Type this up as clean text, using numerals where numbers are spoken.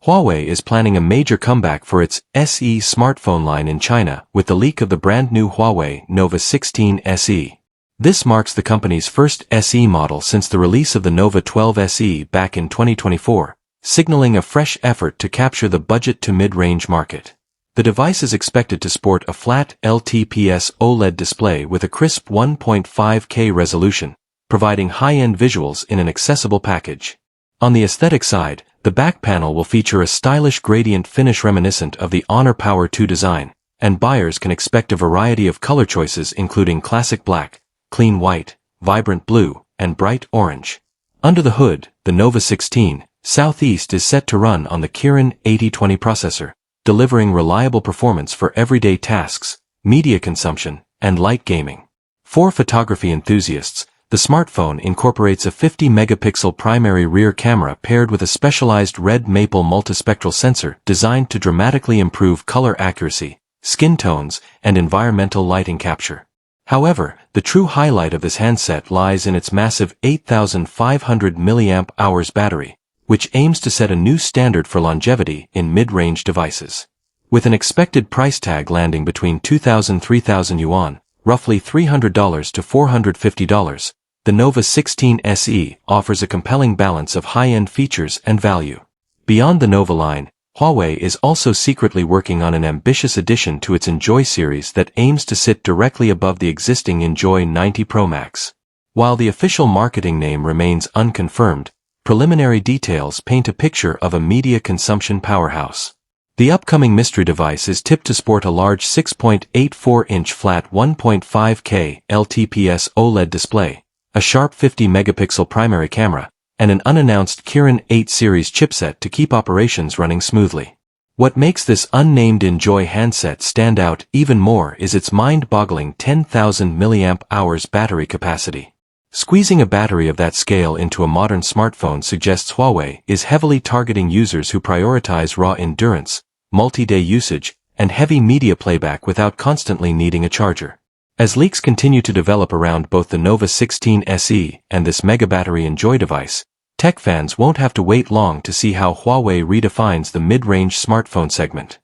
Huawei is planning a major comeback for its SE smartphone line in China with the leak of the brand new Huawei Nova 16 SE. This marks the company's first SE model since the release of the Nova 12 SE back in 2024, signaling a fresh effort to capture the budget to mid-range market. The device is expected to sport a flat LTPS OLED display with a crisp 1.5K resolution, providing high-end visuals in an accessible package. On the aesthetic side, the back panel will feature a stylish gradient finish reminiscent of the Honor Power 2 design, and buyers can expect a variety of color choices including classic black, clean white, vibrant blue, and bright orange. Under the hood, the Nova 16 Southeast is set to run on the Kirin 8020 processor, delivering reliable performance for everyday tasks, media consumption, and light gaming. For photography enthusiasts, the smartphone incorporates a 50-megapixel primary rear camera paired with a specialized red maple multispectral sensor designed to dramatically improve color accuracy, skin tones, and environmental lighting capture. However, the true highlight of this handset lies in its massive 8,500 mAh battery, which aims to set a new standard for longevity in mid-range devices. With an expected price tag landing between 2,000–3,000 yuan, roughly $300 to $450, the Nova 16 SE offers a compelling balance of high-end features and value. Beyond the Nova line, Huawei is also secretly working on an ambitious addition to its Enjoy series that aims to sit directly above the existing Enjoy 90 Pro Max. While the official marketing name remains unconfirmed, preliminary details paint a picture of a media consumption powerhouse. The upcoming mystery device is tipped to sport a large 6.84-inch flat 1.5K LTPS OLED display, a sharp 50-megapixel primary camera, and an unannounced Kirin 8 series chipset to keep operations running smoothly. What makes this unnamed Enjoy handset stand out even more is its mind-boggling 10,000 mAh battery capacity. Squeezing a battery of that scale into a modern smartphone suggests Huawei is heavily targeting users who prioritize raw endurance, multi-day usage, and heavy media playback without constantly needing a charger. As leaks continue to develop around both the Nova 16 SE and this mega battery Enjoy device, tech fans won't have to wait long to see how Huawei redefines the mid-range smartphone segment.